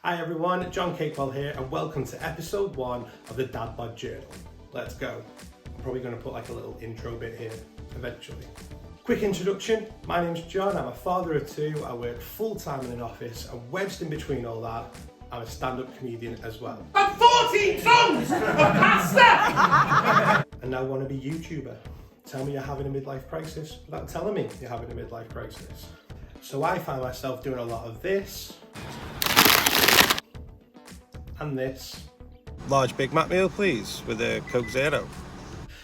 Hi everyone, John Capewell here and welcome to episode 1 of the Dad Bod Journal. Let's go. I'm probably going to put like a little intro bit here eventually. Quick introduction, my name's John, I'm a father of 2, I work full time in an office and wedged in between all that, I'm a stand-up comedian as well. I'm 14 tons of pasta! And now want to be YouTuber. Tell me you're having a midlife crisis without telling me you're having a midlife crisis. So I find myself doing a lot of this and this. Large Big Mac meal please, with a Coke Zero.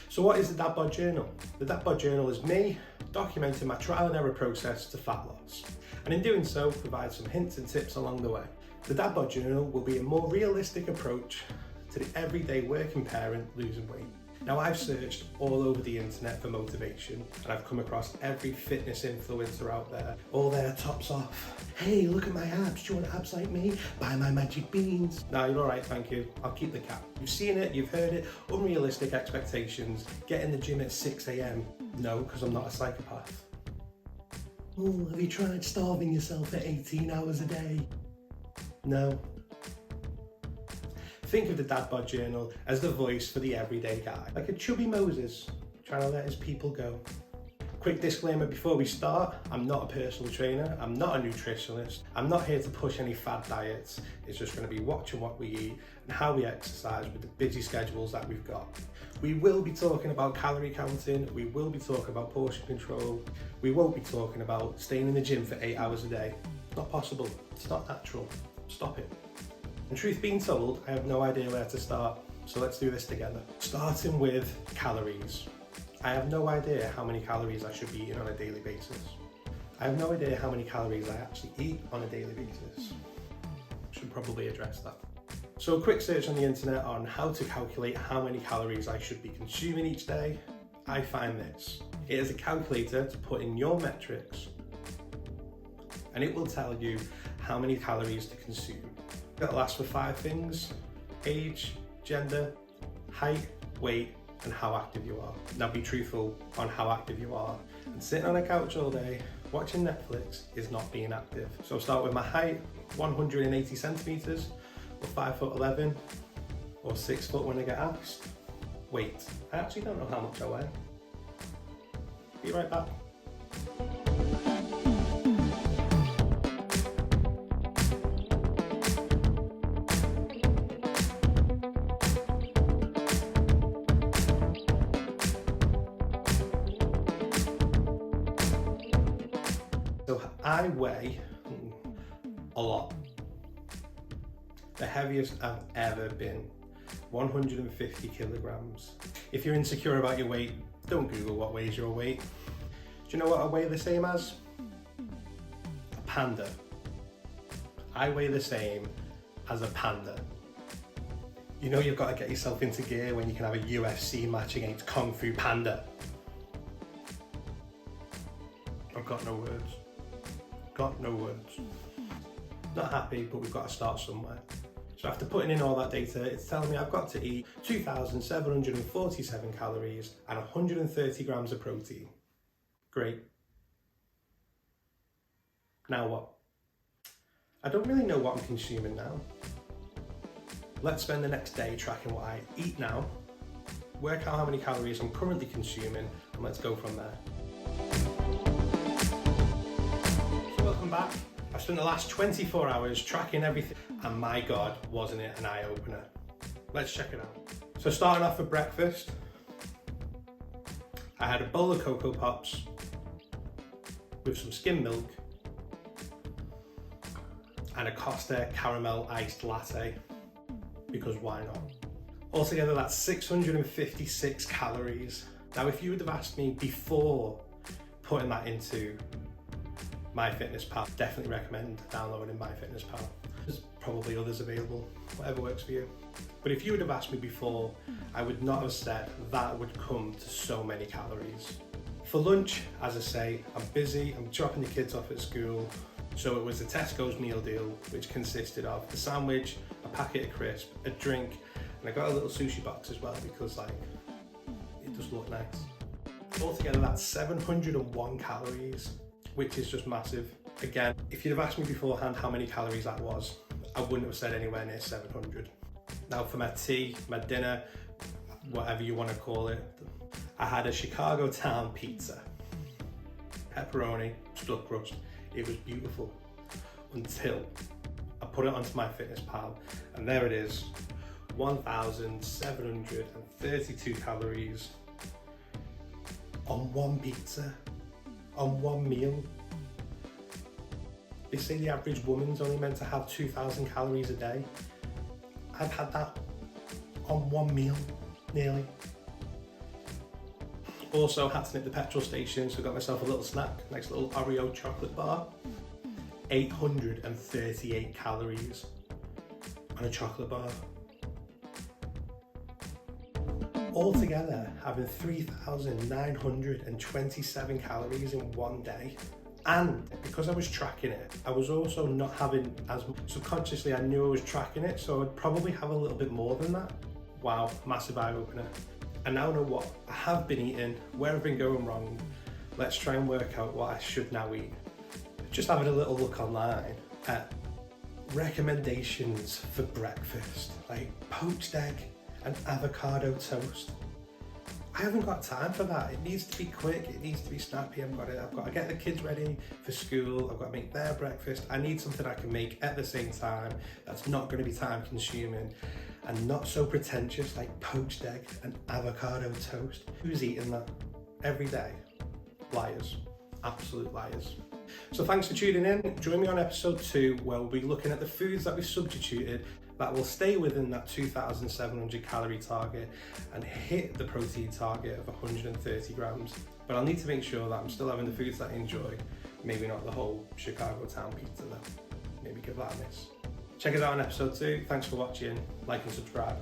So what is the Dad Bod Journal? The Dad Bod Journal is me documenting my trial and error process to fat loss, and in doing so provide some hints and tips along the way. The Dad Bod Journal will be a more realistic approach to the everyday working parent losing weight. Now I've searched all over the internet for motivation and I've come across every fitness influencer out there, all their tops off. Hey, look at my abs, do you want abs like me? Buy my magic beans. No, you're alright, thank you. I'll keep the cap. You've seen it, you've heard it, unrealistic expectations, get in the gym at 6 AM. No, because I'm not a psychopath. Oh, have you tried starving yourself at 18 hours a day? No. Think of the Dad Bod Journal as the voice for the everyday guy, like a chubby Moses trying to let his people go. Quick disclaimer before we start, I'm not a personal trainer, I'm not a nutritionist, I'm not here to push any fad diets, it's just going to be watching what we eat and how we exercise with the busy schedules that we've got. We will be talking about calorie counting, we will be talking about portion control, we won't be talking about staying in the gym for 8 hours a day. It's not possible, it's not natural, stop it. And truth being told, I have no idea where to start, so let's do this together. Starting with calories. I have no idea how many calories I should be eating on a daily basis. I have no idea how many calories I actually eat on a daily basis. Should probably address that. So a quick search on the internet on how to calculate how many calories I should be consuming each day. I find this. It is a calculator to put in your metrics and it will tell you how many calories to consume. That'll ask for 5 things: age, gender, height, weight, and how active you are. Now be truthful on how active you are. And sitting on a couch all day, watching Netflix is not being active. So I'll start with my height, 180 centimeters, or 5'11", or 6 foot when I get asked. Weight, I actually don't know how much I weigh. Be right back. So I weigh a lot. The heaviest I've ever been, 150 kilograms. If you're insecure about your weight, don't Google what weighs your weight. Do you know what I weigh the same as? A panda. I weigh the same as a panda. You know you've got to get yourself into gear when you can have a UFC match against Kung Fu Panda. I've got no words. Got no words. Not happy, but we've got to start somewhere. So after putting in all that data, it's telling me I've got to eat 2,747 calories and 130 grams of protein. Great. Now what? I don't really know what I'm consuming now. Let's spend the next day tracking what I eat now, work out how many calories I'm currently consuming, and let's go from there. Welcome back. I've spent the last 24 hours tracking everything and my God, wasn't it an eye-opener. Let's check it out. So starting off for breakfast, I had a bowl of Cocoa Pops with some skim milk and a Costa caramel iced latte, because why not? Altogether that's 656 calories. Now if you would have asked me before putting that into MyFitnessPal, definitely recommend downloading MyFitnessPal. There's probably others available, whatever works for you. But if you would have asked me before, I would not have said that would come to so many calories. For lunch, as I say, I'm busy, I'm dropping the kids off at school. So it was a Tesco's meal deal, which consisted of a sandwich, a packet of crisps, a drink, and I got a little sushi box as well because like, it does look nice. Altogether that's 701 calories. Which is just massive. Again, if you'd have asked me beforehand how many calories that was, I wouldn't have said anywhere near 700. Now for my tea, my dinner, whatever you want to call it, I had a Chicago Town pizza. Pepperoni, stuffed crust. It was beautiful until I put it onto MyFitnessPal, and there it is, 1,732 calories on one pizza, on one meal. They say the average woman's only meant to have 2,000 calories a day. I've had that on one meal, nearly. Also had to nip the petrol station, so got myself a little snack, nice little Oreo chocolate bar. 838 calories on a chocolate bar. Altogether, having 3,927 calories in one day. And because I was tracking it, I was also not having as subconsciously, I knew I was tracking it, so I'd probably have a little bit more than that. Wow, massive eye opener. I now know what I have been eating, where I've been going wrong. Let's try and work out what I should now eat. Just having a little look online at recommendations for breakfast, like poached egg and avocado toast. I haven't got time for that. It needs to be quick, it needs to be snappy. I've got to get the kids ready for school, I've got to make their breakfast. I need something I can make at the same time that's not going to be time consuming and not so pretentious, like poached egg and avocado toast. Who's eating that every day? Liars, absolute liars. So thanks for tuning in. Join me on episode 2, where we'll be looking at the foods that we substituted that will stay within that 2,700 calorie target and hit the protein target of 130 grams. But I'll need to make sure that I'm still having the foods that I enjoy. Maybe not the whole Chicago Town pizza though. Maybe give that a miss. Check us out on episode 2. Thanks for watching. Like and subscribe.